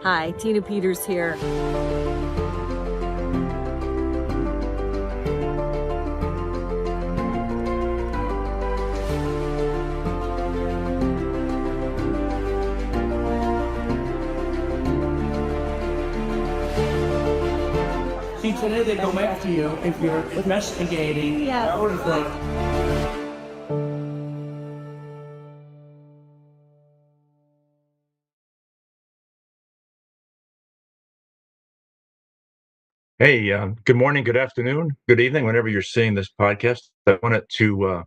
Hi, Tina Peters here. See, today they go after you if you're investigating that sort of thing. Hey, good morning, good afternoon, good evening, whenever you're seeing this podcast. I wanted to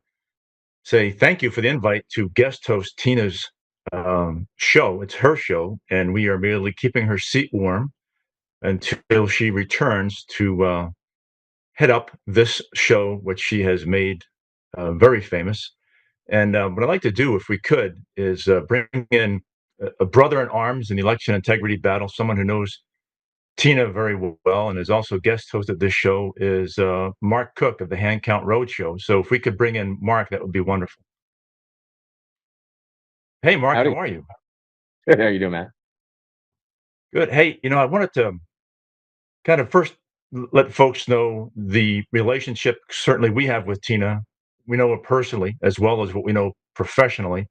say thank you for the invite to guest host Tina's show. It's her show, and we are merely keeping her seat warm until she returns to head up this show, which she has made very famous. And what I'd like to do, if we could, is bring in a brother in arms in the election integrity battle, someone who knows Tina very well and has also guest hosted this show is Mark Cook of the Hand Count Roadshow. So if we could bring in Mark, that would be wonderful. Hey, Mark, Howdy. how are you? Good. How you doing, man? Good. Hey, I wanted to kind of first let folks know the relationship certainly we have with Tina. We know her personally as well as what we know professionally.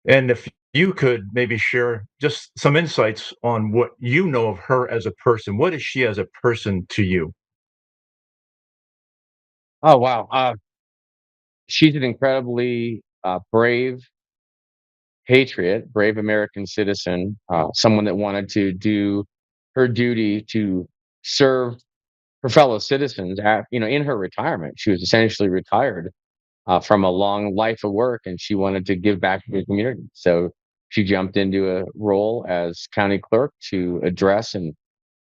And if you could maybe share just some insights on what you know of her as a person. What is she as a person to you? Oh, wow. She's an incredibly brave patriot, brave American citizen, someone that wanted to do her duty to serve her fellow citizens. In her retirement, she was essentially retired from a long life of work, and she wanted to give back to the community. So she jumped into a role as county clerk to address and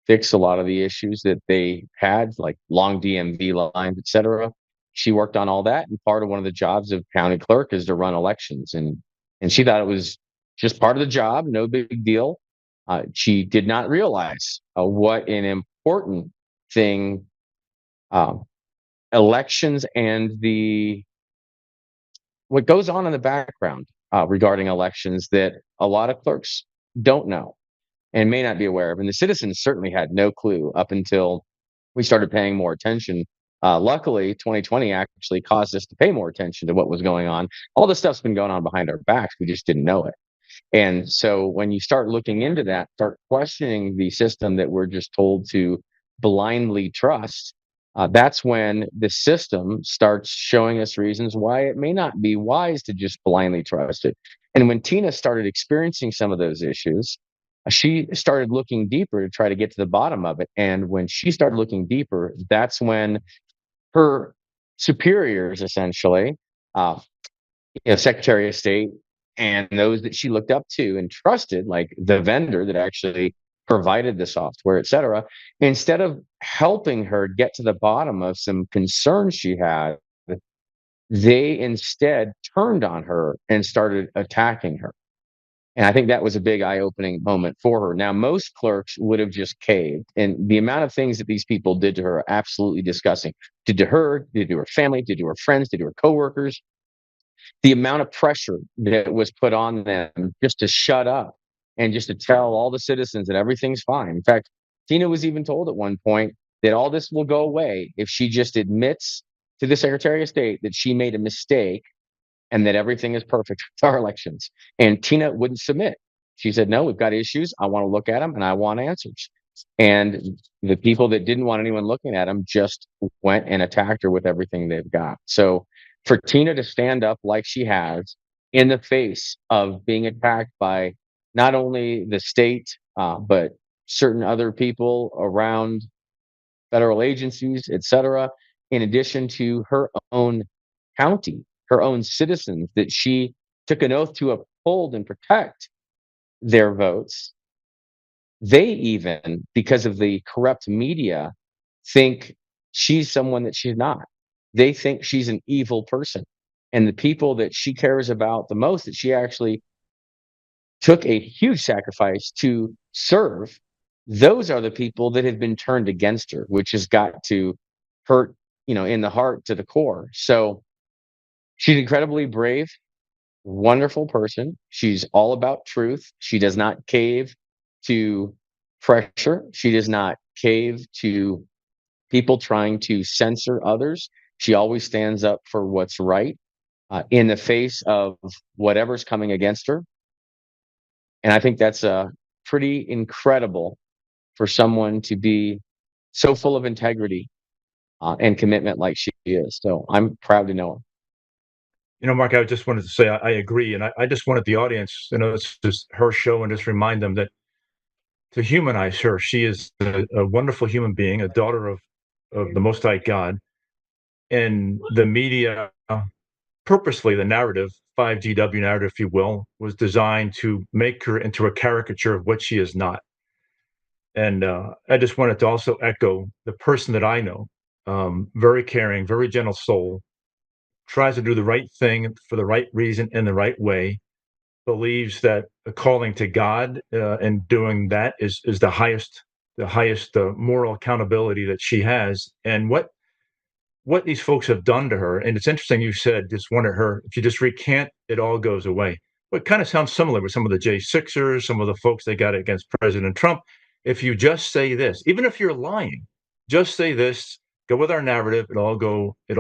fix a lot of the issues that they had, like long DMV lines, et cetera. She worked on all that, and part of one of the jobs of county clerk is to run elections, and she thought it was just part of the job, no big deal. She did not realize what an important thing um, elections and the what goes on in the background regarding elections that a lot of clerks don't know and may not be aware of. And the citizens certainly had no clue up until we started paying more attention. Luckily, 2020 actually caused us to pay more attention to what was going on. All this stuff's been going on behind our backs. We just didn't know it. And so when you start looking into that, start questioning the system that we're just told to blindly trust, that's when the system starts showing us reasons why it may not be wise to just blindly trust it. And when Tina started experiencing some of those issues, she started looking deeper to try to get to the bottom of it. And when she started looking deeper, that's when her superiors, essentially, uh, Secretary of State, and those that she looked up to and trusted, like the vendor that actually provided the software, et cetera, instead of helping her get to the bottom of some concerns she had, they instead turned on her and started attacking her. And I think that was a big eye-opening moment for her. Now, most clerks would have just caved, and the amount of things that these people did to her are absolutely disgusting. Did to her, did to her family, did to her friends, did to her coworkers. The amount of pressure that was put on them just to shut up and just to tell all the citizens that everything's fine. In fact, Tina was even told at one point that all this will go away if she just admits to the Secretary of State that she made a mistake and that everything is perfect with our elections. And Tina wouldn't submit. She said, no, we've got issues. I want to look at them and I want answers. And the people that didn't want anyone looking at them just went and attacked her with everything they've got. So for Tina to stand up like she has in the face of being attacked by not only the state, but certain other people around federal agencies, et cetera, in addition to her own county, her own citizens that she took an oath to uphold and protect their votes. They even, because of the corrupt media, think she's someone that she's not. They think she's an evil person. And the people that she cares about the most, that she actually took a huge sacrifice to serve, those are the people that have been turned against her, which has got to hurt, in the heart to the core. So she's incredibly brave, wonderful person. She's all about truth. She does not cave to pressure. She does not cave to people trying to censor others. She always stands up for what's right in the face of whatever's coming against her. And I think that's pretty incredible for someone to be so full of integrity and commitment like she is. So I'm proud to know her. Mark, I just wanted to say I agree, and I just wanted the audience, it's just her show, and just remind them that to humanize her, she is a wonderful human being, a daughter of the Most High God, and the media purposely, the narrative, 5GW narrative, if you will, was designed to make her into a caricature of what she is not. And I just wanted to also echo the person that I know, very caring, very gentle soul, tries to do the right thing for the right reason in the right way, believes that a calling to God and doing that is the highest moral accountability that she has. And what these folks have done to her, and it's interesting you said just wanted her, if you just recant, it all goes away. Well, it kind of sounds similar with some of the J6ers, some of the folks they got against President Trump. If you just say this, even if you're lying, just say this, go with our narrative, it'll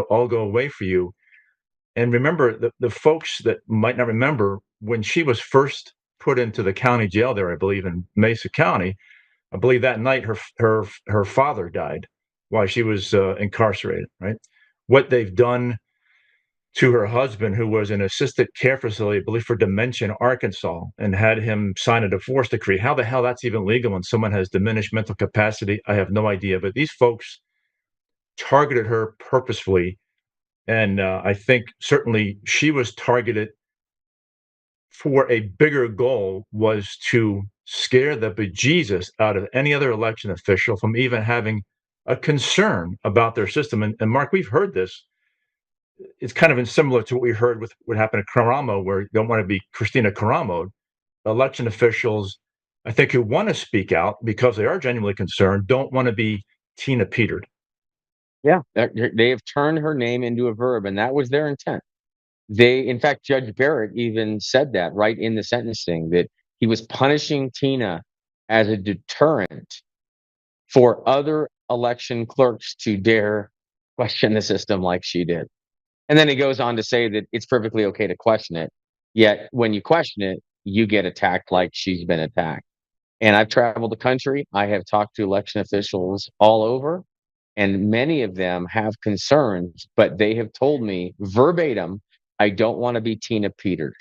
all go away for you. And remember, the folks that might not remember, when she was first put into the county jail there, I believe in Mesa County, I believe that night her father died while she was incarcerated. Right, what they've done to her husband, who was in an assisted care facility, I believe for dementia in Arkansas, and had him sign a divorce decree. How the hell that's even legal when someone has diminished mental capacity? I have no idea. But these folks targeted her purposefully, and I think certainly she was targeted for a bigger goal, was to scare the bejesus out of any other election official from even having a concern about their system. And Mark, we've heard this. It's kind of similar to what we heard with what happened at Karamo, where you don't want to be Christina Karamo. Election officials, I think, who want to speak out because they are genuinely concerned, don't want to be Tina Petered. Yeah, they have turned her name into a verb, and that was their intent. In fact, Judge Barrett even said that right in the sentencing, that he was punishing Tina as a deterrent for other election clerks to dare question the system like she did. And then he goes on to say that it's perfectly okay to question it. Yet when you question it, you get attacked like she's been attacked. And I've traveled the country. I have talked to election officials all over, and many of them have concerns, but they have told me verbatim, I don't want to be Tina Peters.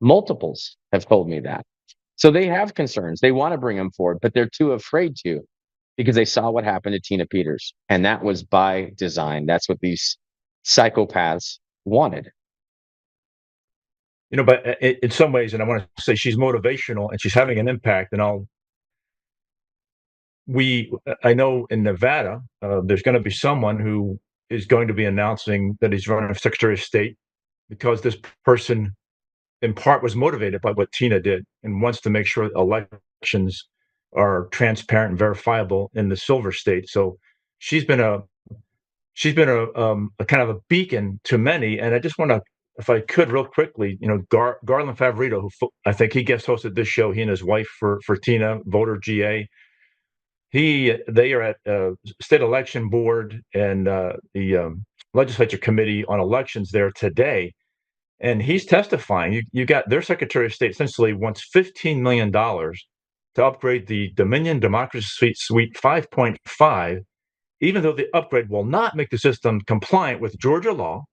Multiples have told me that. So they have concerns. They want to bring them forward, but they're too afraid to, because they saw what happened to Tina Peters. And that was by design. That's what these psychopaths wanted. But in some ways, and I want to say she's motivational and she's having an impact. And I know in Nevada, there's going to be someone who is going to be announcing that he's running for Secretary of State, because this person, in part, was motivated by what Tina did and wants to make sure elections are transparent and verifiable in the Silver State. So she's been a kind of a beacon to many. And I just want to, if I could, real quickly, Garland Favorito, who I think he guest hosted this show, he and his wife for Tina, voter GA. They are at state election board and the legislature committee on elections there today, and he's testifying. You got their Secretary of State essentially wants $15 million to upgrade the Dominion Democracy Suite 5.5, even though the upgrade will not make the system compliant with Georgia law.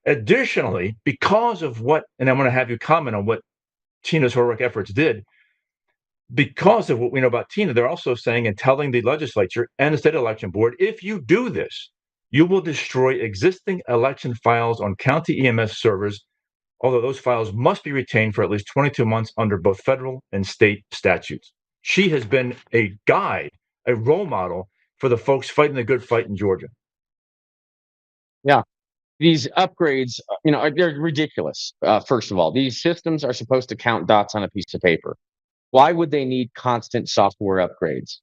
Additionally, because of what, and I'm going to have you comment on what Tina's heroic efforts did, because of what we know about Tina, they're also saying and telling the legislature and the state election board, if you do this, you will destroy existing election files on county EMS servers, although those files must be retained for at least 22 months under both federal and state statutes. She has been a guide, a role model for the folks fighting the good fight in Georgia. Yeah. These upgrades, they're ridiculous. First of all, these systems are supposed to count dots on a piece of paper. Why would they need constant software upgrades?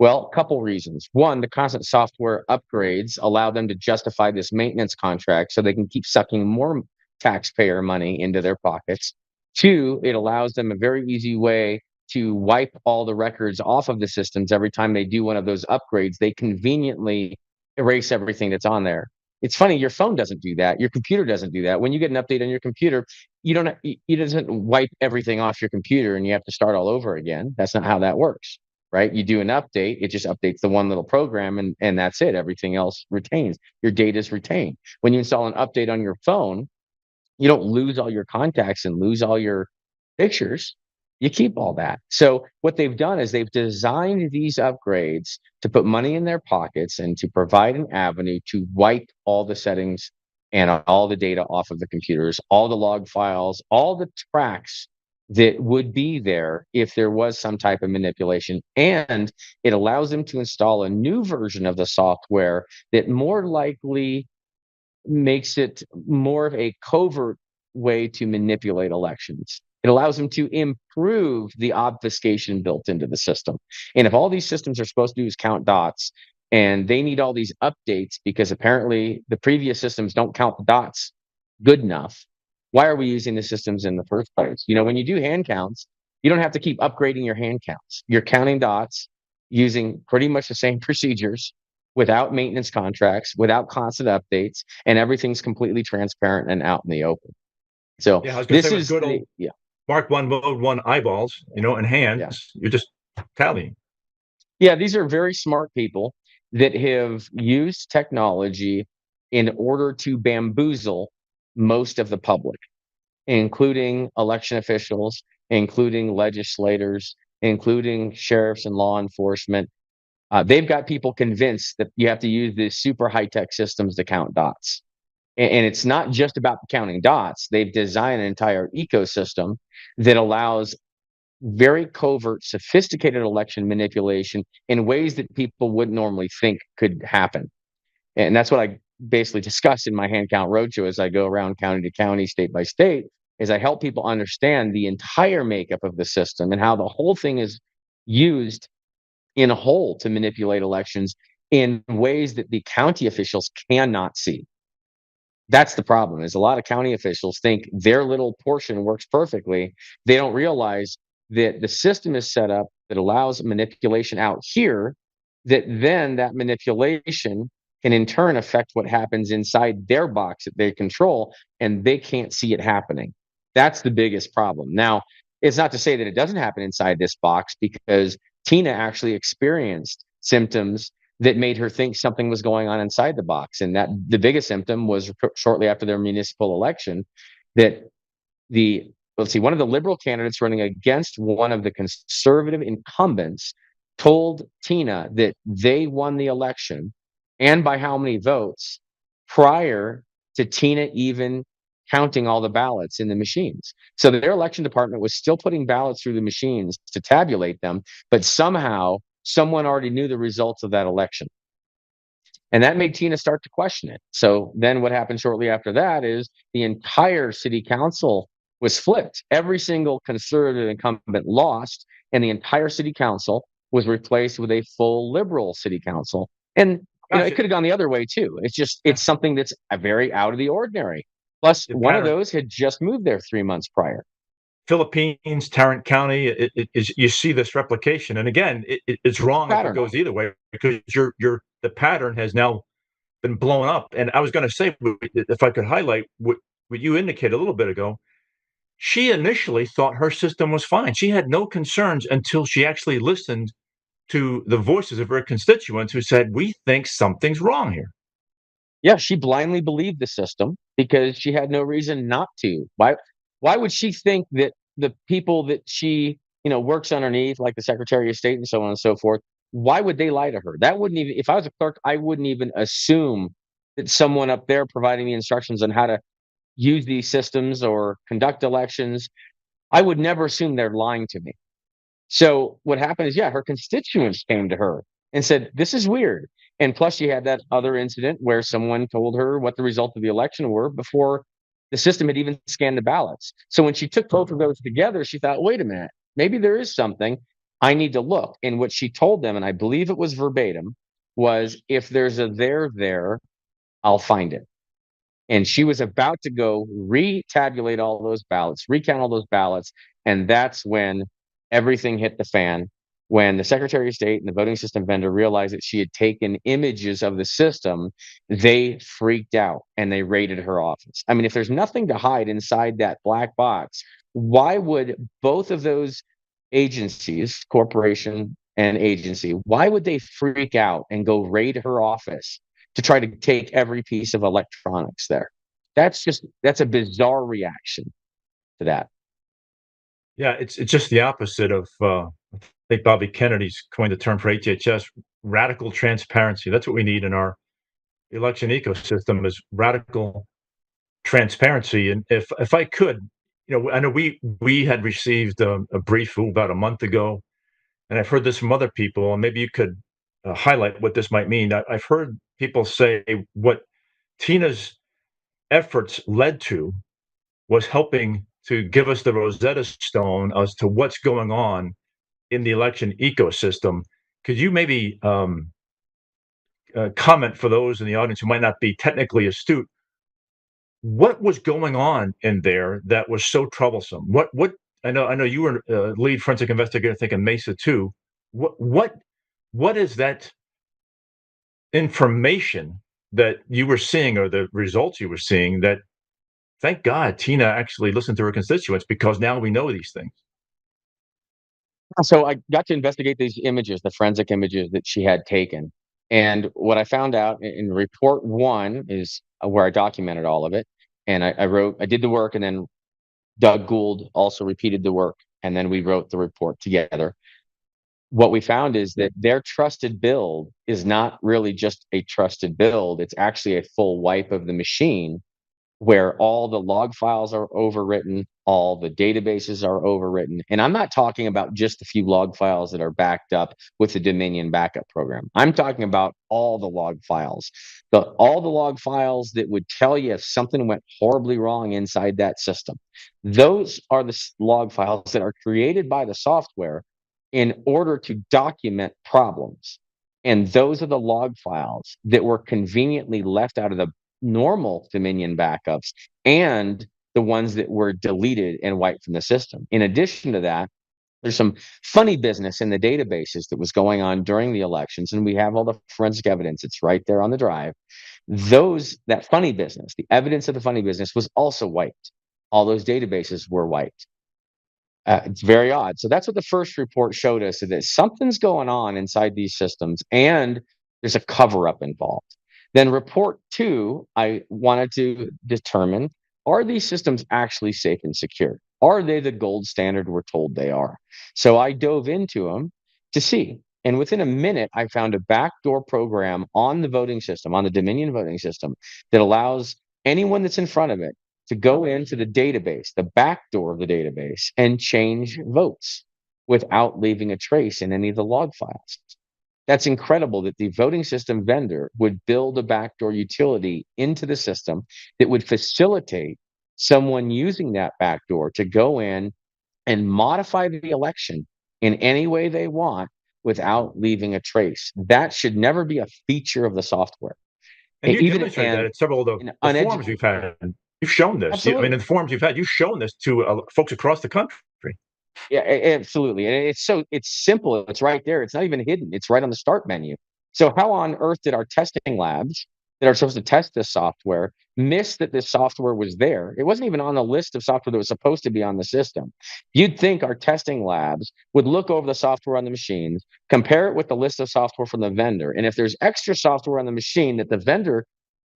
Well, a couple reasons. One, the constant software upgrades allow them to justify this maintenance contract so they can keep sucking more taxpayer money into their pockets. Two, it allows them a very easy way to wipe all the records off of the systems every time they do one of those upgrades. They conveniently erase everything that's on there. It's funny, your phone doesn't do that. Your computer doesn't do that. When you get an update on your computer, you don't it doesn't wipe everything off your computer and you have to start all over again. That's not how that works, right? You do an update, it just updates the one little program, and that's it. Everything else retains. Your data is retained. When you install an update on your phone, you don't lose all your contacts and lose all your pictures. You keep all that. So what they've done is they've designed these upgrades to put money in their pockets and to provide an avenue to wipe all the settings and all the data off of the computers, all the log files, all the tracks that would be there if there was some type of manipulation. And it allows them to install a new version of the software that more likely makes it more of a covert way to manipulate elections. It allows them to improve the obfuscation built into the system. And if all these systems are supposed to do is count dots, and they need all these updates because apparently the previous systems don't count the dots good enough, why are we using the systems in the first place? When you do hand counts, you don't have to keep upgrading your hand counts. You're counting dots using pretty much the same procedures without maintenance contracts, without constant updates, and everything's completely transparent and out in the open. So Yeah, I was going to this say, with is good old Mark one, mode one eyeballs, and hands, you're just tallying. Yeah, these are very smart people that have used technology in order to bamboozle most of the public, including election officials, including legislators, including sheriffs and law enforcement. They've got people convinced that you have to use these super high-tech systems to count dots. And it's not just about counting dots. They've designed an entire ecosystem that allows very covert, sophisticated election manipulation in ways that people wouldn't normally think could happen. And that's what I basically discuss in my hand count roadshow as I go around county to county, state by state, is I help people understand the entire makeup of the system and how the whole thing is used in a whole to manipulate elections in ways that the county officials cannot see. That's the problem, is a lot of county officials think their little portion works perfectly. They don't realize that the system is set up that allows manipulation out here, that then that manipulation can in turn affect what happens inside their box that they control, and they can't see it happening. That's the biggest problem. Now, it's not to say that it doesn't happen inside this box, because Tina actually experienced symptoms that made her think something was going on inside the box. And that the biggest symptom was shortly after their municipal election, that one of the liberal candidates running against one of the conservative incumbents told Tina that they won the election, and by how many votes, prior to Tina even counting all the ballots in the machines. So their election department was still putting ballots through the machines to tabulate them, but somehow someone already knew the results of that election. And that made Tina start to question it. So then what happened shortly after that is the entire city council was flipped. Every single conservative incumbent lost, and the entire city council was replaced with a full liberal city council. And it could have gone the other way too. It's something that's very out of the ordinary. Plus, one of those had just moved there 3 months prior. Philippines, Tarrant County, it is, you see this replication, and again, it's wrong if it goes either way, because the pattern has now been blown up. And I was going to say, if I could highlight what you indicated a little bit ago, she initially thought her system was fine. She had no concerns until she actually listened to the voices of her constituents who said, "We think something's wrong here." Yeah, she blindly believed the system because she had no reason not to. Why would she think that the people that she, works underneath, like the Secretary of State and so on and so forth, why would they lie to her? That wouldn't even, if I was a clerk, I wouldn't even assume that someone up there providing me instructions on how to use these systems or conduct elections, I would never assume they're lying to me. So what happened is, her constituents came to her and said, "This is weird." And plus, she had that other incident where someone told her what the result of the election were before the system had even scanned the ballots. So when she took both of those together, she thought, wait a minute, maybe there is something. I need to look. And what she told them, and I believe it was verbatim, was, "If there's a there, I'll find it." And she was about to go retabulate all those ballots, recount all those ballots. And that's when everything hit the fan when the Secretary of State and the voting system vendor realized that she had taken images of the system. They freaked out and they raided her office. I mean, if there's nothing to hide inside that black box, why would both of those agencies, corporation and agency, why would they freak out and go raid her office to try to take every piece of electronics there? That's a bizarre reaction to that. Yeah, it's just the opposite of I think Bobby Kennedy's coined the term for HHS, radical transparency. That's what we need in our election ecosystem is radical transparency. And if I could, I know we had received a brief about a month ago, and I've heard this from other people, and maybe you could highlight what this might mean. I've heard people say what Tina's efforts led to was helping to give us the Rosetta Stone as to what's going on in the election ecosystem. Could you maybe comment for those in the audience who might not be technically astute? What was going on in there that was so troublesome? What I know you were lead forensic investigator, I think in Mesa too. What is that information that you were seeing or the results you were seeing that thank God Tina actually listened to her constituents because now we know these things. So I got to investigate these images, the forensic images that she had taken. And what I found out in report one is where I documented all of it. And I did the work, and then Doug Gould also repeated the work. And then we wrote the report together. What we found is that their trusted build is not really just a trusted build. It's actually a full wipe of the machine where all the log files are overwritten, all the databases are overwritten. And I'm not talking about just a few log files that are backed up with the Dominion backup program. I'm talking about all the log files, all the log files that would tell you if something went horribly wrong inside that system. Those are the log files that are created by the software in order to document problems. And those are the log files that were conveniently left out of the normal Dominion backups and the ones that were deleted and wiped from the system. In addition to that, there's some funny business in the databases that was going on during the elections, and we have all the forensic evidence. It's right there on the drive. That funny business, the evidence of the funny business was also wiped. All those databases were wiped. It's very odd. So that's what the first report showed us, that something's going on inside these systems and there's a cover up involved. Then report two, I wanted to determine, are these systems actually safe and secure? Are they the gold standard we're told they are? So I dove into them to see. And within a minute, I found a backdoor program on the voting system, on the Dominion voting system, that allows anyone that's in front of it to go into the database, the backdoor of the database, and change votes without leaving a trace in any of the log files. That's incredible that the voting system vendor would build a backdoor utility into the system that would facilitate someone using that backdoor to go in and modify the election in any way they want without leaving a trace. That should never be a feature of the software. And you Even demonstrated that at several of the forums you've had. You've shown this. Absolutely. I mean, in the forums you've had, you've shown this to folks across the country. Yeah, absolutely. And it's simple. It's right there. It's not even hidden. It's right on the start menu. So how on earth did our testing labs that are supposed to test this software miss that this software was there? It wasn't even on the list of software that was supposed to be on the system. You'd think our testing labs would look over the software on the machines, compare it with the list of software from the vendor. And if there's extra software on the machine that the vendor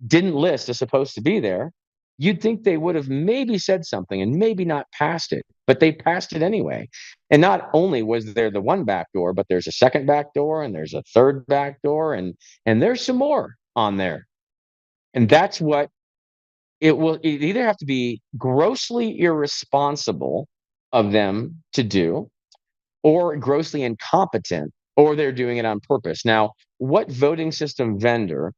didn't list as supposed to be there, you'd think they would have maybe said something and maybe not passed it, but they passed it anyway. And not only was there the one back door, but there's a second back door and there's a third back door and there's some more on there. And that's what it either have to be grossly irresponsible of them to do, or grossly incompetent, or they're doing it on purpose. Now, what voting system vendor,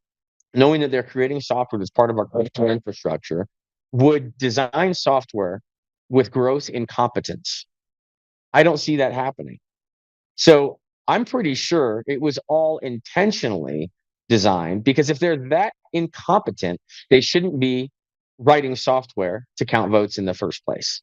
knowing that they're creating software that's part of our critical infrastructure, would design software with gross incompetence? I don't see that happening. So I'm pretty sure it was all intentionally designed, because if they're that incompetent, they shouldn't be writing software to count votes in the first place.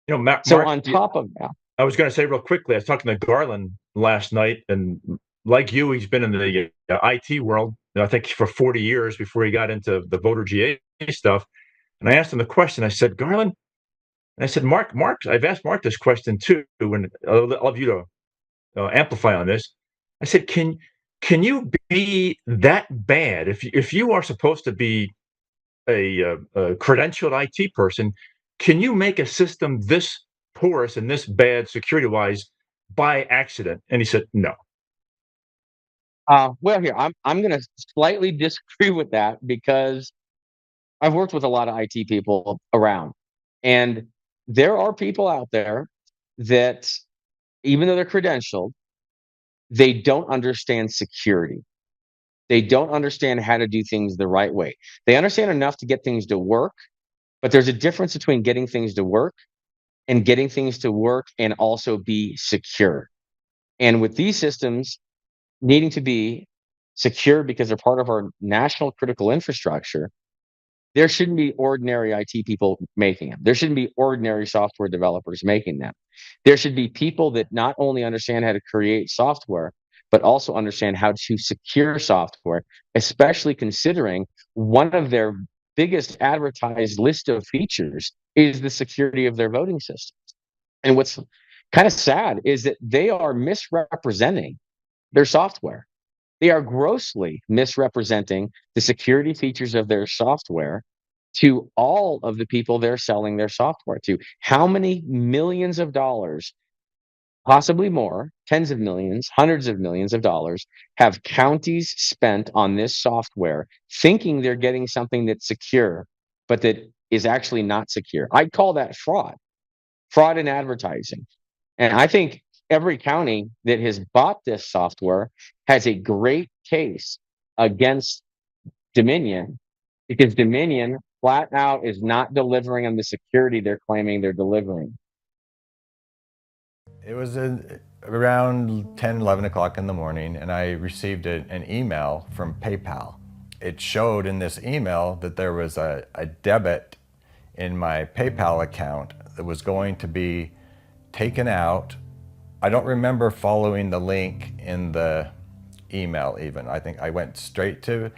Mark, So on top of that, I was going to say real quickly, I was talking to Garland last night, and like you, he's been in the IT world, I think, for 40 years before he got into the voter GA stuff. And I asked him the question. I said, Garland, and I said, Mark, I've asked Mark this question too, and I'll love you to amplify on this. I said, can you be that bad if you are supposed to be a credentialed IT person? Can you make a system this porous and this bad security wise by accident? And he said, no. Well, here I'm going to slightly disagree with that because I've worked with a lot of IT people around, and there are people out there that, even though they're credentialed, they don't understand security. They don't understand how to do things the right way. They understand enough to get things to work, but there's a difference between getting things to work and getting things to work and also be secure. And with these systems needing to be secure because they're part of our national critical infrastructure, there shouldn't be ordinary IT people making them. There shouldn't be ordinary software developers making them. There should be people that not only understand how to create software, but also understand how to secure software, especially considering one of their biggest advertised list of features is the security of their voting systems. And what's kind of sad is that they are misrepresenting their software. They are grossly misrepresenting the security features of their software to all of the people they're selling their software to. How many millions of dollars, possibly more, tens of millions, hundreds of millions of dollars, have counties spent on this software thinking they're getting something that's secure, but that is actually not secure? I'd call that fraud in advertising. And I think every county that has bought this software has a great case against Dominion, because Dominion flat out is not delivering on the security they're claiming they're delivering. It was around 10, 11 o'clock in the morning, and I received an email from PayPal. It showed in this email that there was a debit in my PayPal account that was going to be taken out. I don't remember following the link in the email even. I think I went straight to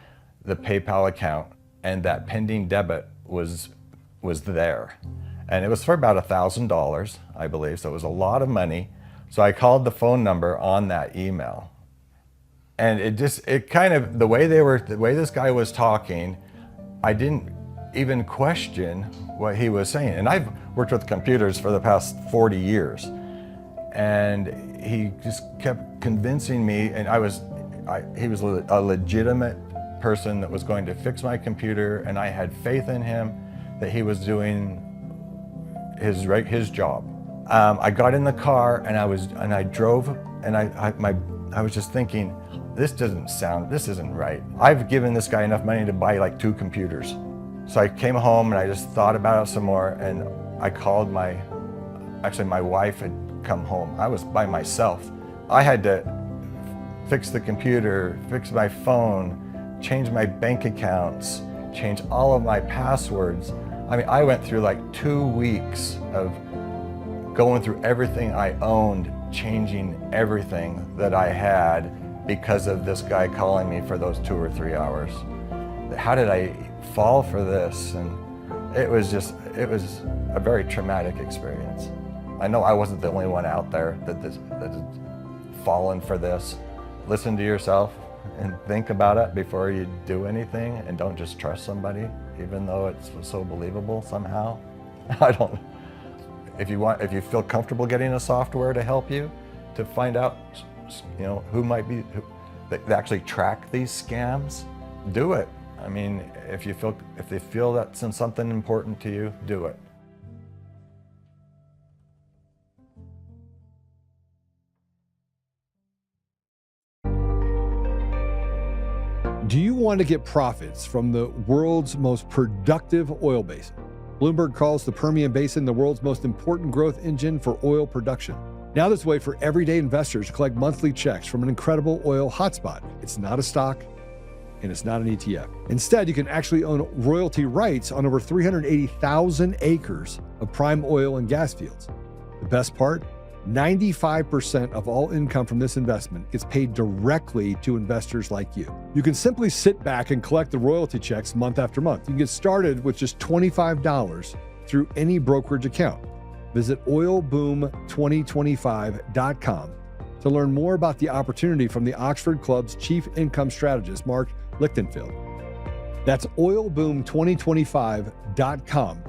the PayPal account, and that pending debit was there. And it was for about $1,000, I believe, so it was a lot of money. So I called the phone number on that email. And it kind of, the way this guy was talking, I didn't even question what he was saying. And I've worked with computers for the past 40 years. And he just kept convincing me, and he was a legitimate person that was going to fix my computer, and I had faith in him that he was doing his job. I got in the car and I drove, and I was just thinking, this isn't right. I've given this guy enough money to buy like 2 computers. So I came home and I just thought about it some more, and I called my wife had come home. I was by myself. I had to fix the computer, fix my phone, change my bank accounts, change all of my passwords. I mean, I went through like 2 weeks of going through everything I owned, changing everything that I had because of this guy calling me for those 2 or 3 hours. How did I fall for this? And it was a very traumatic experience. I know I wasn't the only one out there that had fallen for this. Listen to yourself and think about it before you do anything, and don't just trust somebody, even though it's so believable somehow. If you feel comfortable getting a software to help you to find out, who might be that actually track these scams, do it. I mean, if they feel that's something important to you, do it. Do you want to get profits from the world's most productive oil basin? Bloomberg calls the Permian Basin the world's most important growth engine for oil production. Now there's a way for everyday investors to collect monthly checks from an incredible oil hotspot. It's not a stock, and it's not an ETF. Instead, you can actually own royalty rights on over 380,000 acres of prime oil and gas fields. The best part? 95% of all income from this investment gets paid directly to investors like you. You can simply sit back and collect the royalty checks month after month. You can get started with just $25 through any brokerage account. Visit oilboom2025.com to learn more about the opportunity from the Oxford Club's Chief Income Strategist, Mark Lichtenfield. That's oilboom2025.com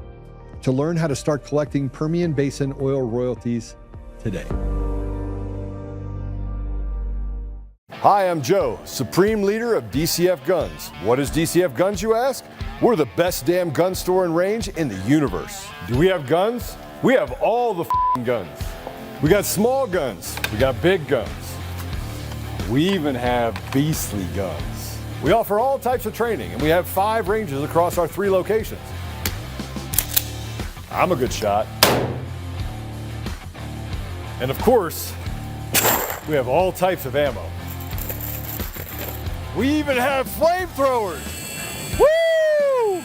to learn how to start collecting Permian Basin oil royalties today. Hi, I'm Joe, Supreme Leader of DCF Guns. What is DCF Guns, you ask? We're the best damn gun store and range in the universe. Do we have guns? We have all the guns. We got small guns. We got big guns. We even have beastly guns. We offer all types of training, and we have 5 ranges across our 3 locations. I'm a good shot. And of course, we have all types of ammo. We even have flamethrowers. Woo!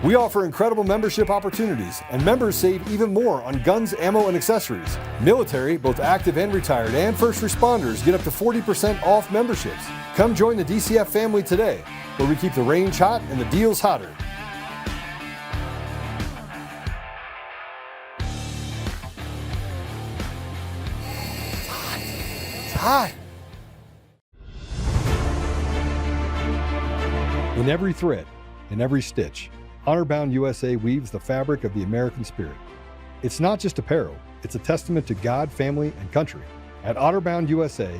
We offer incredible membership opportunities, and members save even more on guns, ammo, and accessories. Military, both active and retired, and first responders get up to 40% off memberships. Come join the DCF family today, where we keep the range hot and the deals hotter. It's hot. In every thread, in every stitch, Honorbound USA weaves the fabric of the American spirit. It's not just apparel, it's a testament to God, family, and country. At Honorbound USA,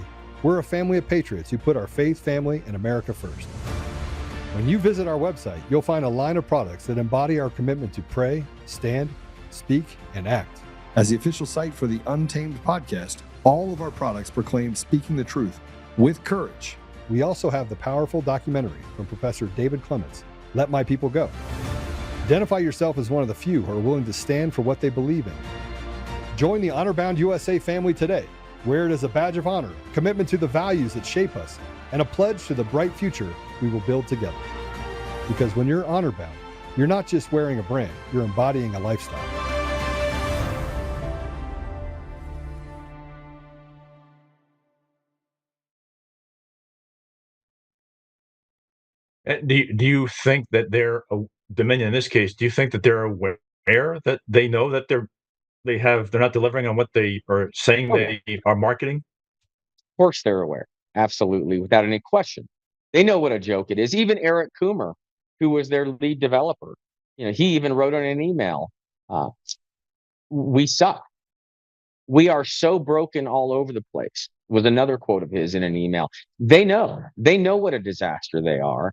we're a family of patriots who put our faith, family, and America first. When you visit our website, you'll find a line of products that embody our commitment to pray, stand, speak, and act. As the official site for the Untamed podcast, all of our products proclaim speaking the truth with courage. We also have the powerful documentary from Professor David Clements, Let My People Go. Identify yourself as one of the few who are willing to stand for what they believe in. Join the Honorbound USA family today. Wear it as a badge of honor, commitment to the values that shape us, and a pledge to the bright future we will build together. Because when you're honor-bound, you're not just wearing a brand, you're embodying a lifestyle. Do you think that they're Dominion in this case? Do you think that they're aware that they know that they're not delivering on what they are saying they are marketing? Of course they're aware. Absolutely, without any question. They know what a joke it is. Even Eric Coomer, who was their lead developer, he even wrote on an email, "We suck. We are so broken all over the place," was another quote of his in an email. They know what a disaster they are.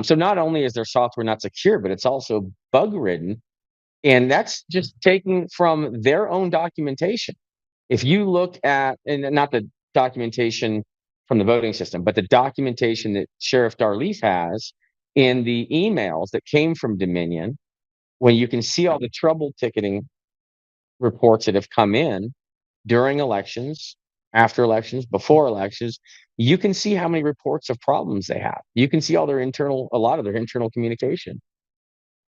So not only is their software not secure, but it's also bug ridden. And that's just taken from their own documentation. If you look at, and not the documentation from the voting system, but the documentation that Sheriff Darleaf has in the emails that came from Dominion, when you can see all the trouble ticketing reports that have come in during elections, after elections, before elections, you can see how many reports of problems they have. You can see a lot of their internal communication.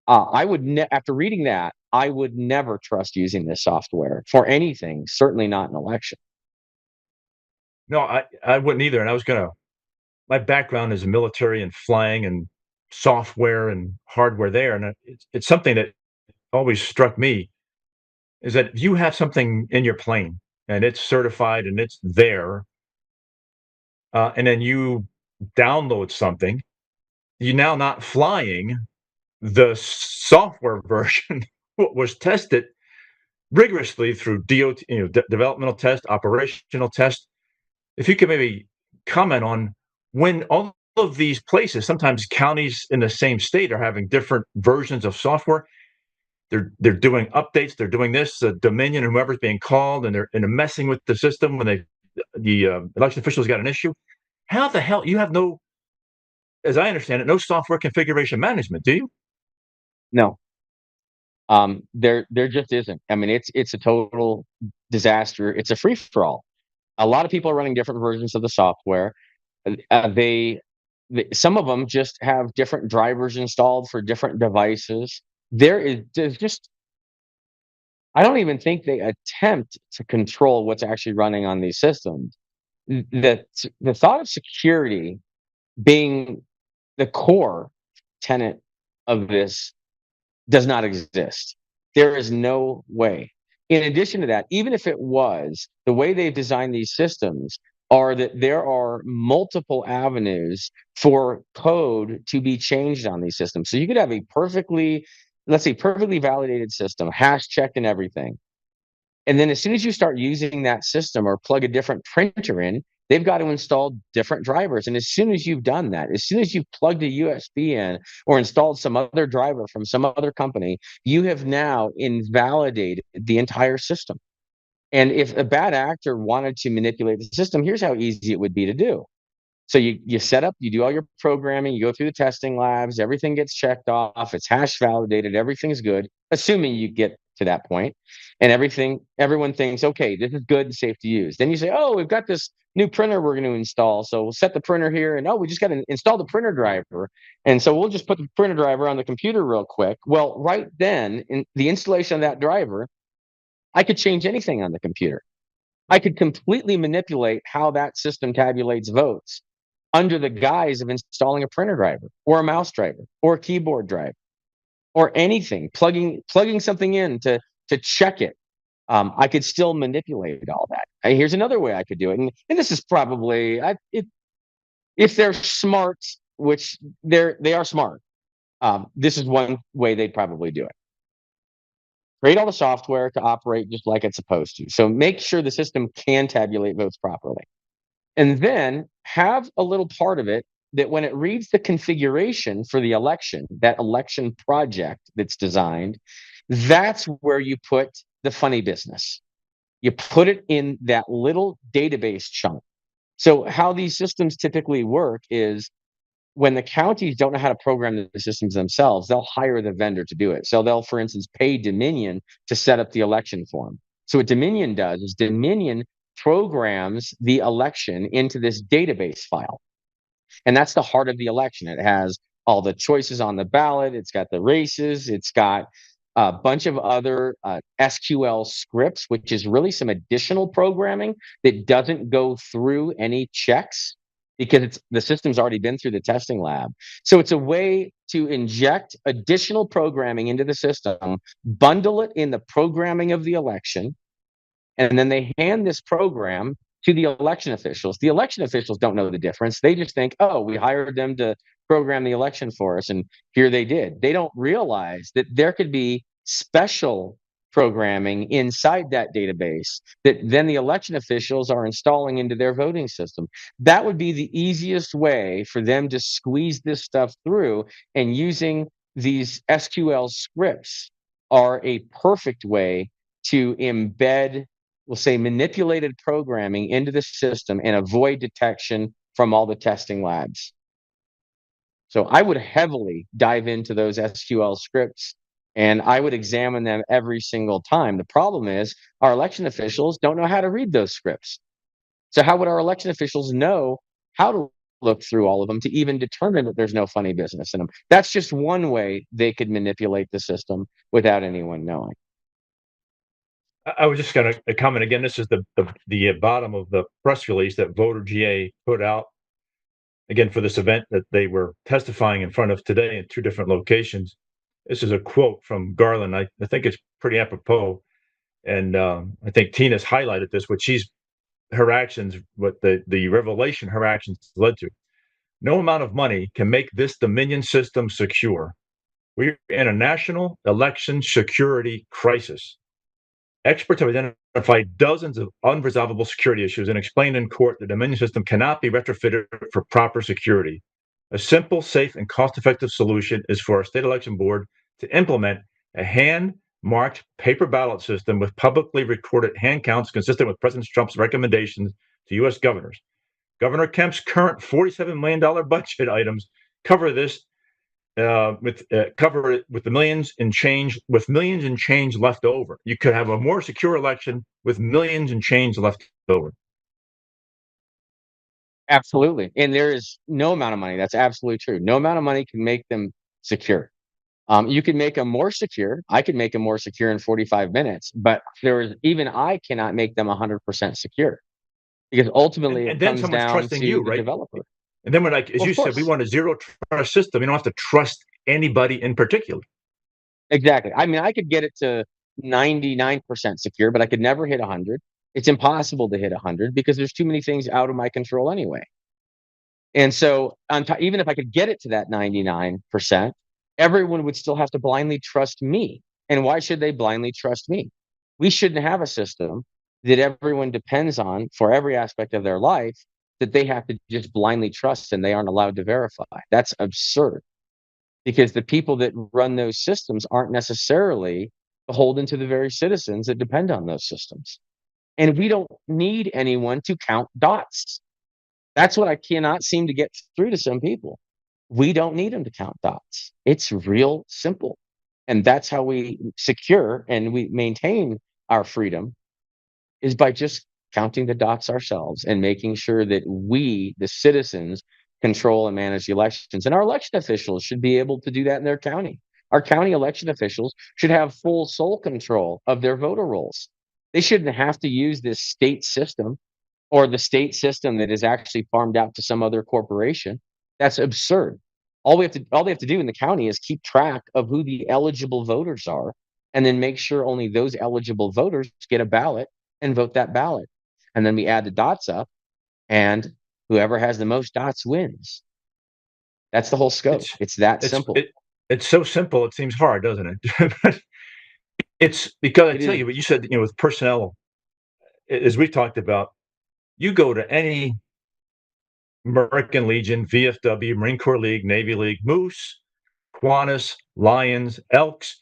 I would after reading that, I would never trust using this software for anything, certainly not an election. No, I wouldn't either. And my background is in military and flying and software and hardware there. And it's something that always struck me is that if you have something in your plane and it's certified and it's there, and then you download something, you're now not flying the software version was tested rigorously through DOT, developmental test, operational test. If you could maybe comment on when all of these places, sometimes counties in the same state, are having different versions of software. They're doing updates. They're doing this. Dominion, whoever's being called, and they're messing with the system when the election officials got an issue. How the hell you have no, as I understand it, no software configuration management? Do you? No, there just isn't. I mean, it's a total disaster. It's a free for all. A lot of people are running different versions of the software. Some of them just have different drivers installed for different devices. There's just I don't even think they attempt to control what's actually running on these systems. The thought of security being the core tenet of this does not exist. There is no way. In addition to that, even if it was, the way they've designed these systems are that there are multiple avenues for code to be changed on these systems. So you could have a perfectly, let's say, perfectly validated system, hash checked and everything. And then as soon as you start using that system or plug a different printer in, they've got to install different drivers. And as soon as you've done that, as soon as you've plugged a USB in or installed some other driver from some other company, you have now invalidated the entire system. And if a bad actor wanted to manipulate the system, here's how easy it would be to do. So you set up, you do all your programming, you go through the testing labs, everything gets checked off, it's hash validated, everything's good, assuming you get to that point, and everyone thinks, okay, this is good and safe to use. Then you say, oh, we've got this new printer we're going to install, so we'll set the printer here, and oh, we just got to install the printer driver, and so we'll just put the printer driver on the computer real quick. Well, right then, in the installation of that driver, I could change anything on the computer. I could completely manipulate how that system tabulates votes under the guise of installing a printer driver or a mouse driver or a keyboard driver or anything, plugging something in to check it. I could still manipulate all that. Here's another way I could do it, and this is probably if they're smart, which they are smart. This is one way they'd probably do it. Create all the software to operate just like it's supposed to. So make sure the system can tabulate votes properly. And then have a little part of it that when it reads the configuration for the election, that election project that's designed, that's where you put the funny business. You put it in that little database chunk. So how these systems typically work is when the counties don't know how to program the systems themselves, they'll hire the vendor to do it. So they'll, for instance, pay Dominion to set up the election form. So what Dominion does is Dominion programs the election into this database file. And that's the heart of the election. It has all the choices on the ballot. It's got the races. It's got a bunch of other SQL scripts, which is really some additional programming that doesn't go through any checks because the system's already been through the testing lab. So it's a way to inject additional programming into the system, bundle it in the programming of the election, and then they hand this program to the election officials. The election officials don't know the difference. They just think, oh, we hired them to program the election for us, and here they did. They don't realize that there could be special programming inside that database that then the election officials are installing into their voting system. That would be the easiest way for them to squeeze this stuff through, and using these SQL scripts are a perfect way to embed, we'll say, manipulated programming into the system and avoid detection from all the testing labs. So I would heavily dive into those SQL scripts and I would examine them every single time. The problem is our election officials don't know how to read those scripts. So how would our election officials know how to look through all of them to even determine that there's no funny business in them? That's just one way they could manipulate the system without anyone knowing. I was just going to comment again. This is the bottom of the press release that Voter GA put out again for this event that they were testifying in front of today in two different locations. This is a quote from Garland. I think it's pretty apropos, and I think Tina's highlighted this. Her actions, what the revelation her actions led to. No amount of money can make this Dominion system secure. We're in a national election security crisis. Experts have identified dozens of unresolvable security issues and explained in court the Dominion system cannot be retrofitted for proper security. A simple, safe, and cost-effective solution is for our state election board to implement a hand-marked paper ballot system with publicly recorded hand counts consistent with President Trump's recommendations to U.S. governors. Governor Kemp's current $47 million budget items cover this cover it with the millions and change left over. You could have a more secure election with millions and change left over. Absolutely. And there is no amount of money. That's absolutely true. No amount of money can make them secure. You could make them more secure. I could make them more secure in 45 minutes, but even I cannot make them 100% secure, because ultimately And it then comes someone's down trusting to you, the right? developer. And then when, like, as Well, you of said, we course. want a zero trust system. You don't have to trust anybody in particular. Exactly. I mean, I could get it to 99% secure, but I could never hit 100. It's impossible to hit 100 because there's too many things out of my control anyway. And so, even if I could get it to that 99%, everyone would still have to blindly trust me. And why should they blindly trust me? We shouldn't have a system that everyone depends on for every aspect of their life, that they have to just blindly trust and they aren't allowed to verify. That's absurd, because the people that run those systems aren't necessarily beholden to the very citizens that depend on those systems. And we don't need anyone to count dots. That's what I cannot seem to get through to some people. We don't need them to count dots. It's real simple. And that's how we secure and we maintain our freedom, is by just counting the dots ourselves and making sure that we, the citizens, control and manage the elections. And our election officials should be able to do that in their county. Our county election officials should have full sole control of their voter rolls. They shouldn't have to use this state system, or the state system that is actually farmed out to some other corporation. That's absurd. All they have to do in the county is keep track of who the eligible voters are, and then make sure only those eligible voters get a ballot and vote that ballot. And then we add the dots up, and whoever has the most dots wins. That's the whole scope. It's It's that it's simple. it it's so simple. It seems hard, doesn't it? It's because I It tell is. you what you said. With personnel, as we talked about, you go to any American Legion, VFW, Marine Corps League, Navy League, Moose, Kiwanis, Lions, Elks.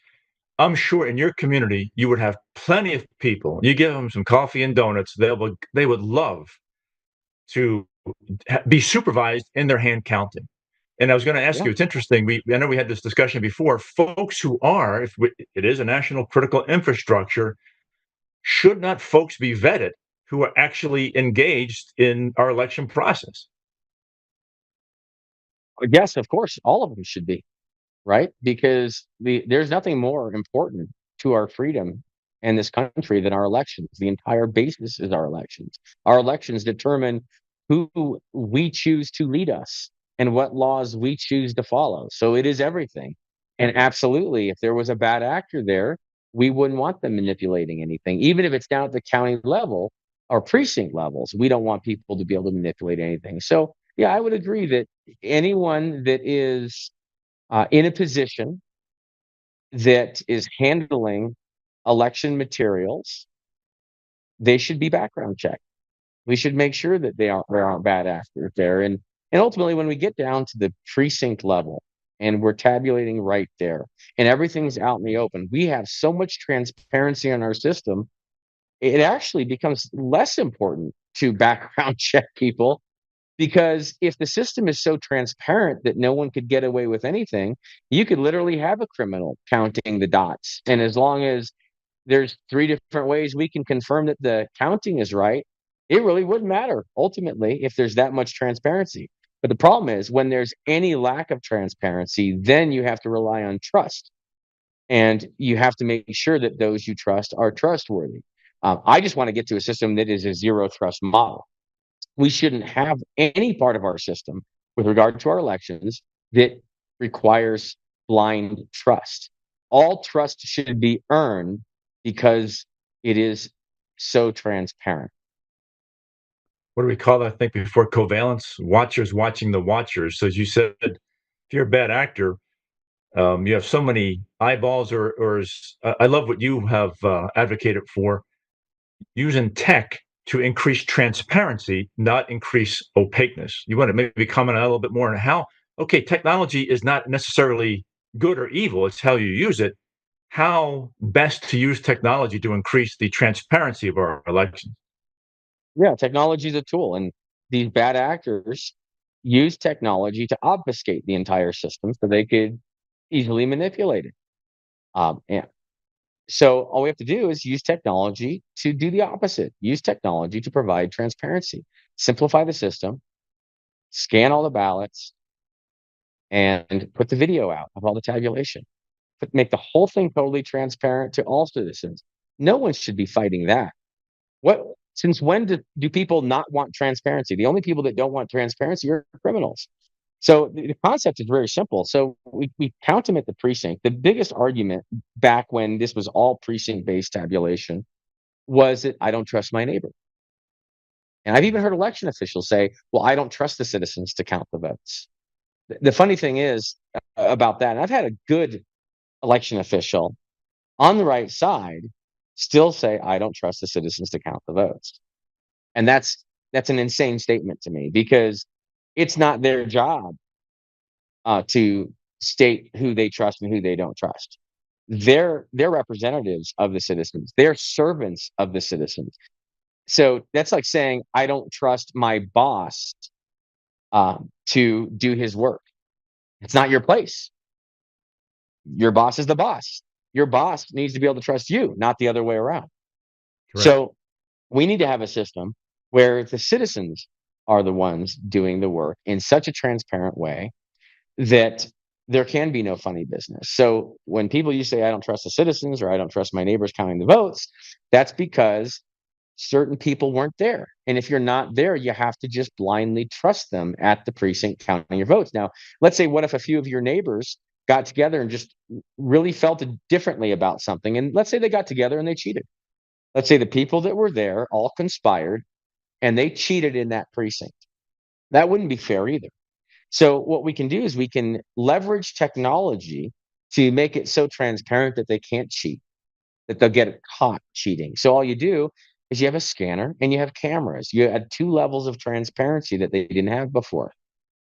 I'm sure in your community you would have plenty of people. You give them some coffee and donuts, they would love to be supervised in their hand counting. And I was going to ask Yeah. you, it's interesting. I know we had this discussion before. Folks who are, it is a national critical infrastructure, should not folks be vetted who are actually engaged in our election process? Yes, of course, all of them should be. Right? Because there's nothing more important to our freedom in this country than our elections. The entire basis is our elections. Our elections determine who we choose to lead us and what laws we choose to follow. So it is everything. And absolutely, if there was a bad actor there, we wouldn't want them manipulating anything, even if it's down at the county level or precinct levels. We don't want people to be able to manipulate anything. So, yeah, I would agree that anyone that is in a position that is handling election materials, they should be background checked. We should make sure that there aren't bad actors there. And ultimately, when we get down to the precinct level and we're tabulating right there and everything's out in the open, we have so much transparency in our system, it actually becomes less important to background check people, because if the system is so transparent that no one could get away with anything, you could literally have a criminal counting the dots. And as long as there's three different ways we can confirm that the counting is right, it really wouldn't matter ultimately if there's that much transparency. But the problem is when there's any lack of transparency, then you have to rely on trust. And you have to make sure that those you trust are trustworthy. I just want to get to a system that is a zero trust model. We shouldn't have any part of our system with regard to our elections that requires blind trust. All trust should be earned because it is so transparent. What do we call that? I think before covalence, watchers watching the watchers. So as you said, if you're a bad actor, you have so many eyeballs, I love what you have advocated for, using tech to increase transparency, not increase opaqueness. You want to maybe comment on a little bit more on how, okay, technology is not necessarily good or evil, it's how you use it. How best to use technology to increase the transparency of our elections? Yeah, technology is a tool, and these bad actors use technology to obfuscate the entire system so they could easily manipulate it. Yeah. So all we have to do is use technology to do the opposite. Use technology to provide transparency, simplify the system, scan all the ballots, and put the video out of all the tabulation. make the whole thing totally transparent to all citizens. No one should be fighting that. What since when do people not want transparency? The only people that don't want transparency are criminals. So the concept is very simple. So we count them at the precinct. The biggest argument back when this was all precinct-based tabulation was that I don't trust my neighbor. And I've even heard election officials say, well, I don't trust the citizens to count the votes. The funny thing is about that, and I've had a good election official on the right side still say, I don't trust the citizens to count the votes. And that's an insane statement to me, because it's not their job to state who they trust and who they don't trust. They're representatives of the citizens. They're servants of the citizens. So that's like saying, I don't trust my boss to do his work. It's not your place. Your boss is the boss. Your boss needs to be able to trust you, not the other way around. Correct. So we need to have a system where the citizens are the ones doing the work in such a transparent way that there can be no funny business. So when people you say, I don't trust the citizens, or I don't trust my neighbors counting the votes, that's because certain people weren't there. And if you're not there, you have to just blindly trust them at the precinct counting your votes. Now, let's say, what if a few of your neighbors got together and just really felt differently about something? And let's say they got together and they cheated. Let's say the people that were there all conspired and they cheated in that precinct. That wouldn't be fair either. So what we can do is we can leverage technology to make it so transparent that they can't cheat, that they'll get caught cheating. So all you do is you have a scanner and you have cameras. You add 2 levels of transparency that they didn't have before.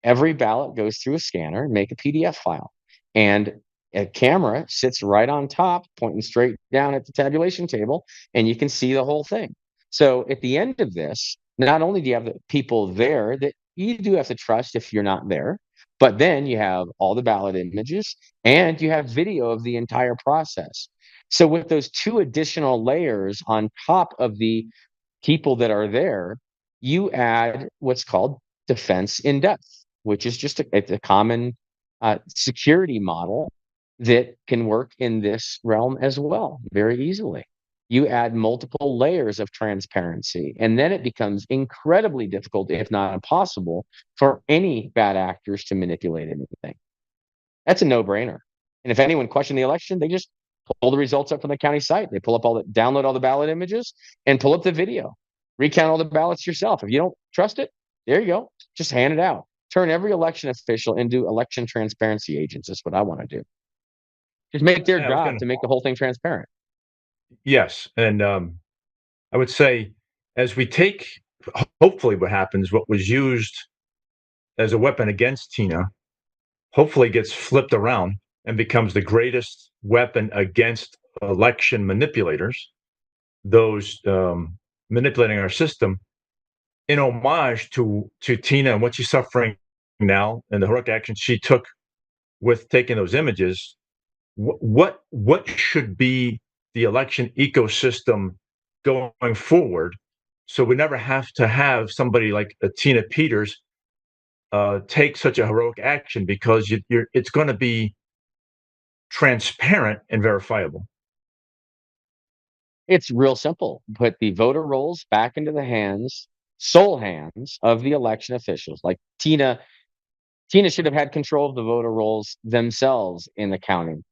Every ballot goes through a scanner and make a PDF file. And a camera sits right on top, pointing straight down at the tabulation table, and you can see the whole thing. So at the end of this, not only do you have the people there that you do have to trust if you're not there, but then you have all the ballot images and you have video of the entire process. So with those 2 additional layers on top of the people that are there, you add what's called defense in depth, which is just a common security model that can work in this realm as well, very easily. You add multiple layers of transparency, and then it becomes incredibly difficult, if not impossible, for any bad actors to manipulate anything. That's a no-brainer. And if anyone questioned the election, they just pull the results up from the county site. They download all the ballot images and pull up the video. Recount all the ballots yourself. If you don't trust it, there you go. Just hand it out. Turn every election official into election transparency agents. That's what I want to do. Just make their job to make the whole thing transparent. Yes, and I would say, as we take, hopefully, what happens, what was used as a weapon against Tina, hopefully gets flipped around and becomes the greatest weapon against election manipulators, those manipulating our system, in homage to Tina and what she's suffering now and the heroic action she took with taking those images. What should be the election ecosystem going forward, so we never have to have somebody like Tina Peters take such a heroic action, because it's going to be transparent and verifiable? It's real simple. Put the voter rolls back into the sole hands of the election officials. Like Tina should have had control of the voter rolls themselves in the counting.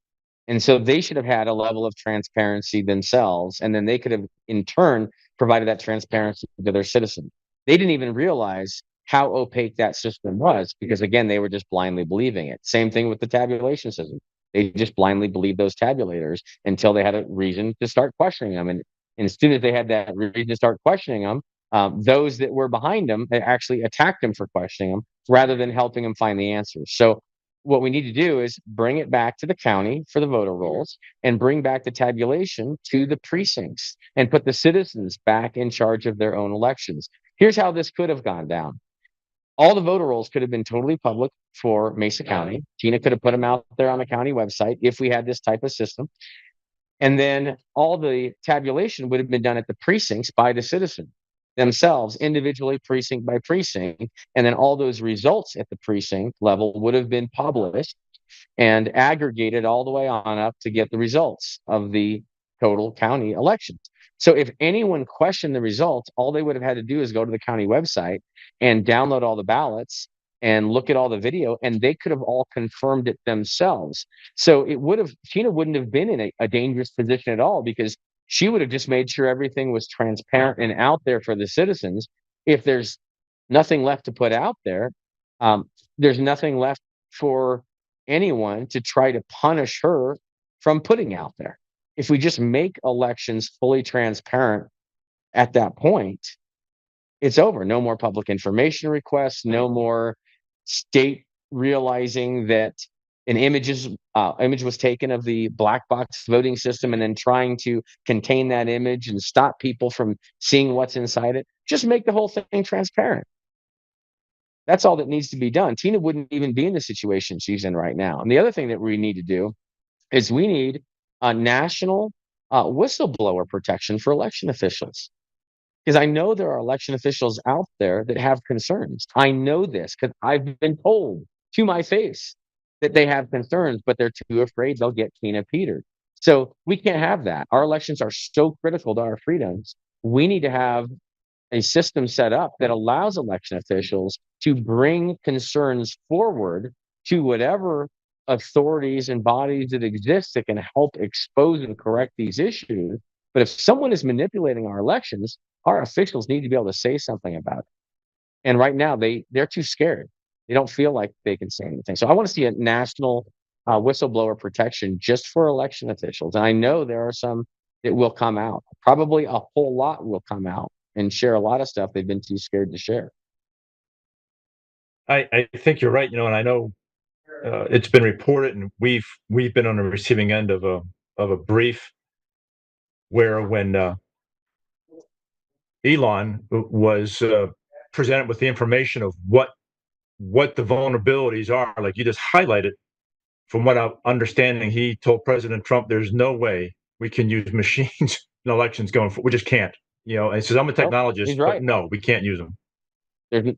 And so they should have had a level of transparency themselves, and then they could have in turn provided that transparency to their citizens. They didn't even realize how opaque that system was, because again, they were just blindly believing it. Same thing with the tabulation system. They just blindly believed those tabulators until they had a reason to start questioning them. And as soon as they had that reason to start questioning them, those that were behind them, they actually attacked them for questioning them rather than helping them find the answers. So what we need to do is bring it back to the county for the voter rolls, and bring back the tabulation to the precincts, and put the citizens back in charge of their own elections. Here's how this could have gone down. All the voter rolls could have been totally public for Mesa County. Tina could have put them out there on the county website if we had this type of system. And then all the tabulation would have been done at the precincts by the citizen themselves, individually, precinct by precinct. And then all those results at the precinct level would have been published and aggregate it all the way on up to get the results of the total county elections. So if anyone questioned the results, all they would have had to do is go to the county website and download all the ballots and look at all the video, and they could have all confirmed it themselves. So Tina wouldn't have been in a dangerous position at all, because she would have just made sure everything was transparent and out there for the citizens. If there's nothing left to put out there, there's nothing left for anyone to try to punish her from putting out there. If we just make elections fully transparent at that point, it's over. No more public information requests, no more state realizing that an image was taken of the black box voting system and then trying to contain that image and stop people from seeing what's inside it. Just make the whole thing transparent. That's all that needs to be done. Tina wouldn't even be in the situation she's in right now. And the other thing that we need to do is we need a national whistleblower protection for election officials. Because I know there are election officials out there that have concerns. I know this because I've been told to my face that they have concerns, but they're too afraid they'll get Tina petered. So we can't have that. Our elections are so critical to our freedoms. We need to have a system set up that allows election officials to bring concerns forward to whatever authorities and bodies that exist that can help expose and correct these issues. But if someone is manipulating our elections, our officials need to be able to say something about it. And right now, they're too scared. They don't feel like they can say anything. So I want to see a national whistleblower protection just for election officials. And I know there are some that will come out. Probably a whole lot will come out and share a lot of stuff they've been too scared to share. I think you're right. And I know it's been reported, and we've been on the receiving end of a brief where when Elon was presented with the information of what the vulnerabilities are, like you just highlighted. From what I'm understanding, he told President Trump, "There's no way we can use machines in elections going forward. We just can't." And he says, "I'm a Nope, technologist, he's but right. no, we can't use them."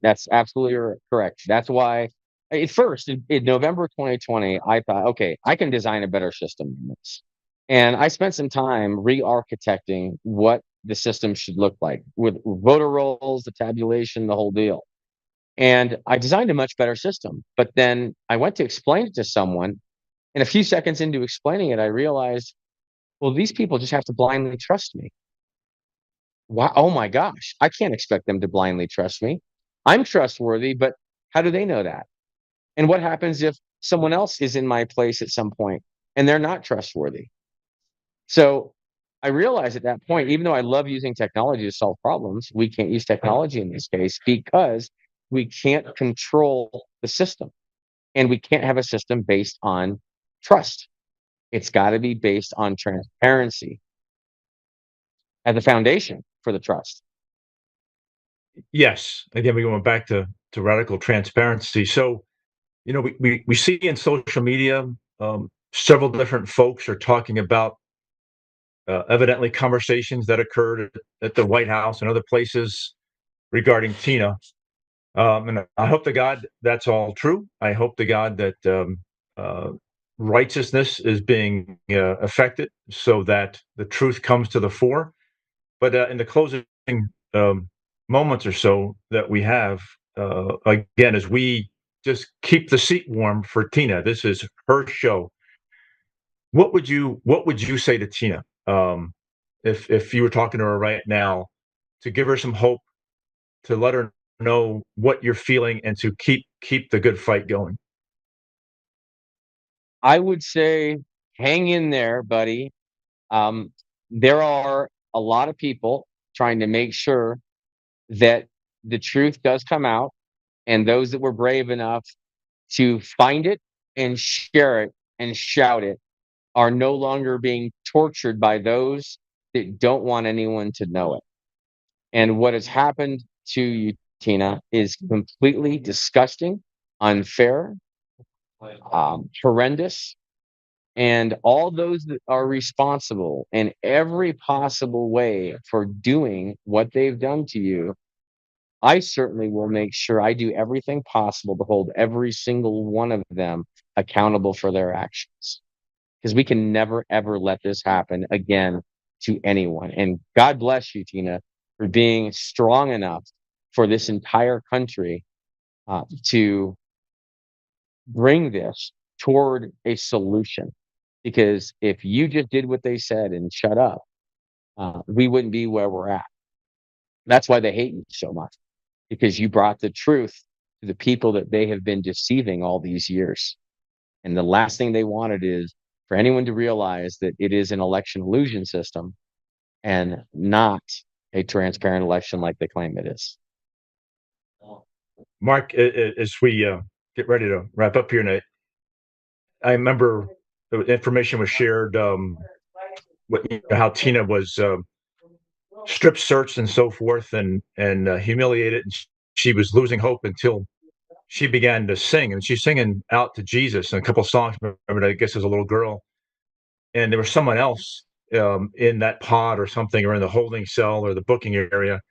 That's absolutely correct. That's why at first in November 2020, I thought, okay, I can design a better system than this. And I spent some time re-architecting what the system should look like with voter rolls, the tabulation, the whole deal. And I designed a much better system. But then I went to explain it to someone. And a few seconds into explaining it, I realized, well, these people just have to blindly trust me. Wow, oh my gosh, I can't expect them to blindly trust me. I'm trustworthy, but how do they know that? And what happens if someone else is in my place at some point and they're not trustworthy? So I realized at that point, even though I love using technology to solve problems, we can't use technology in this case because we can't control the system, and we can't have a system based on trust. It's got to be based on transparency as a foundation for the trust. Yes, again, we went back to radical transparency. So, we see in social media, several different folks are talking about evidently conversations that occurred at the White House and other places regarding Tina. And I hope to God that's all true. I hope to God that uh, righteousness is being affected so that the truth comes to the fore. But in the closing um, moments or so that we have, again, as we just keep the seat warm for Tina, this is her show. What would you say to Tina if you were talking to her right now to give her some hope, to let her know what you're feeling, and to keep the good fight going? I would say hang in there, buddy. Um, there are a lot of people trying to make sure that the truth does come out, and those that were brave enough to find it and share it and shout it are no longer being tortured by those that don't want anyone to know it. And what has happened to you, Tina, is completely disgusting, unfair, horrendous. And all those that are responsible in every possible way for doing what they've done to you I certainly will make sure I do everything possible to hold every single one of them accountable for their actions, because we can never, ever let this happen again to anyone. And God bless you, Tina, for being strong enough for this entire country to bring this toward a solution. Because if you just did what they said and shut up, we wouldn't be where we're at. That's why they hate you so much, because you brought the truth to the people that they have been deceiving all these years. And the last thing they wanted is for anyone to realize that it is an election illusion system and not a transparent election like they claim it is. Mark, as we get ready to wrap up here tonight, I remember the information was shared, how Tina was strip searched and so forth, and humiliated. And she was losing hope until she began to sing, and she's singing out to Jesus in a couple songs. Remember, I guess as a little girl, and there was someone else in that pod or something, or in the holding cell or the booking area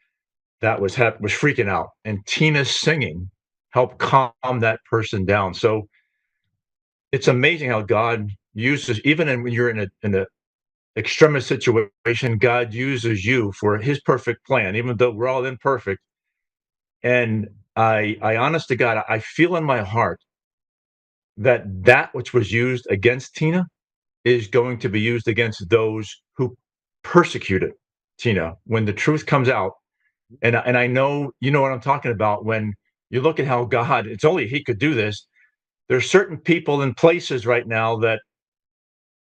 that was freaking out, and Tina's singing helped calm that person down. So it's amazing how God uses, even when you're in a extremist situation, God uses you for His perfect plan, even though we're all imperfect. And I honest to God, I feel in my heart that that which was used against Tina is going to be used against those who persecuted Tina when the truth comes out. And I know you know what I'm talking about when you look at how God, it's only He could do this. There's certain people in places right now that,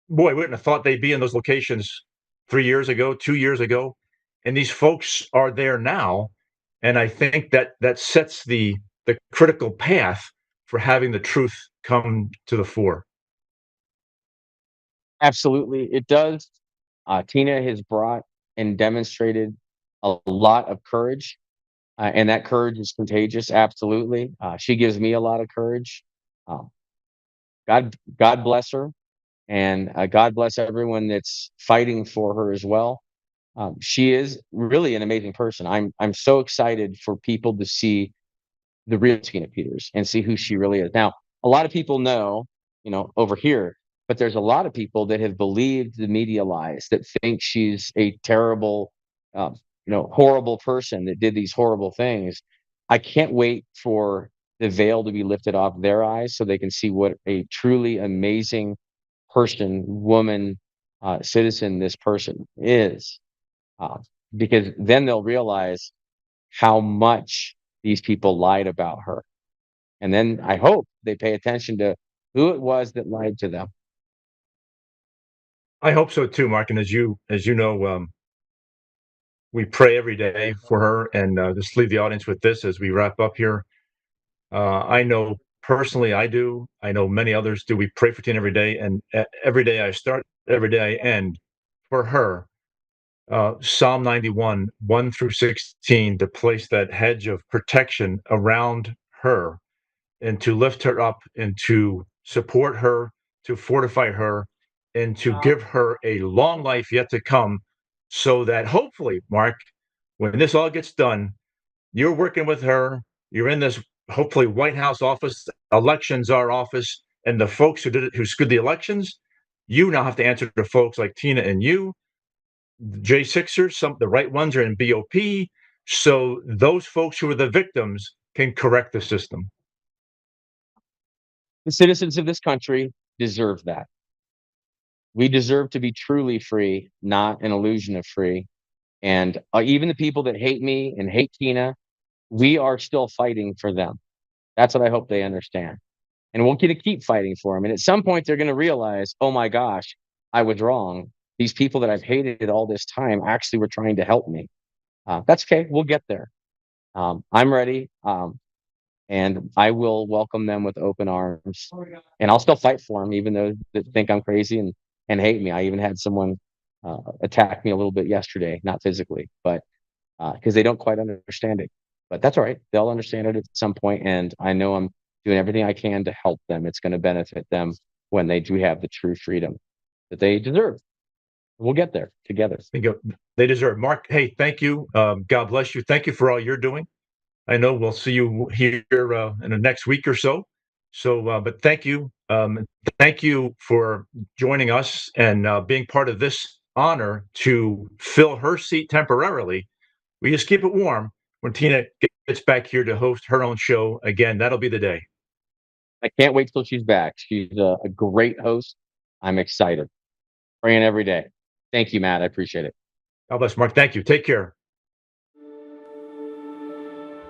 boy, we wouldn't have thought they'd be in those locations 3 years ago, 2 years ago, and these folks are there now. And I think that that sets the critical path for having the truth come to the fore. Absolutely, it does. Tina has brought and demonstrated a lot of courage, and that courage is contagious. Absolutely, she gives me a lot of courage. Um, God bless her, and God bless everyone that's fighting for her as well. She is really an amazing person. I'm so excited for people to see the real Tina Peters and see who she really is. Now, a lot of people know, over here, but there's a lot of people that have believed the media lies, that think she's a terrible, horrible person that did these horrible things. I can't wait for the veil to be lifted off their eyes so they can see what a truly amazing person, woman, citizen this person is. Uh, because then they'll realize how much these people lied about her. And then I hope they pay attention to who it was that lied to them. I hope so too, Mark. And as you know, we pray every day for her. And just leave the audience with this as we wrap up here. I know personally, I do. I know many others do. We pray for Tina every day, and every day I start, every day I end for her. Psalm 91, 1 through 16, to place that hedge of protection around her and to lift her up and to support her, to fortify her, and to give her a long life yet to come, so that hopefully, Mark, when this all gets done, you're working with her, you're in this hopefully White House office, elections are office, and the folks who screwed the elections, you now have to answer to folks like Tina and you, J6ers, the right ones are in BOP, so those folks who are the victims can correct the system. The citizens of this country deserve that. We deserve to be truly free, not an illusion of free. And even the people that hate me and hate Tina, we are still fighting for them. That's what I hope they understand. And we're going to keep fighting for them. And at some point, they're going to realize, oh my gosh, I was wrong. These people that I've hated all this time actually were trying to help me. That's okay. We'll get there. I'm ready. And I will welcome them with open arms. And I'll still fight for them, even though they think I'm crazy and hate me. I even had someone attack me a little bit yesterday, not physically, but because they don't quite understand it. But that's all right. They'll understand it at some point, and I know I'm doing everything I can to help them. It's going to benefit them when they do have the true freedom that they deserve. We'll get there together. They deserve it. Mark, hey, thank you. God bless you. Thank you for all you're doing. I know we'll see you here in the next week or so. So, but thank you. Thank you for joining us and being part of this honor to fill her seat temporarily. We just keep it warm when Tina gets back here to host her own show again. That'll be the day. I can't wait till she's back. She's a great host. I'm excited. Praying every day. Thank you, Matt. I appreciate it. God bless, Mark. Thank you. Take care.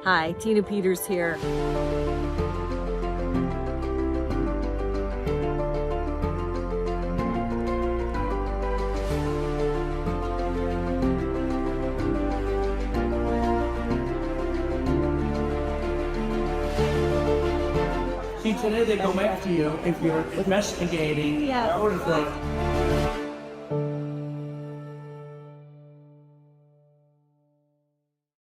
Hi, Tina Peters here. See, today they go after you if you're investigating that sort of thing.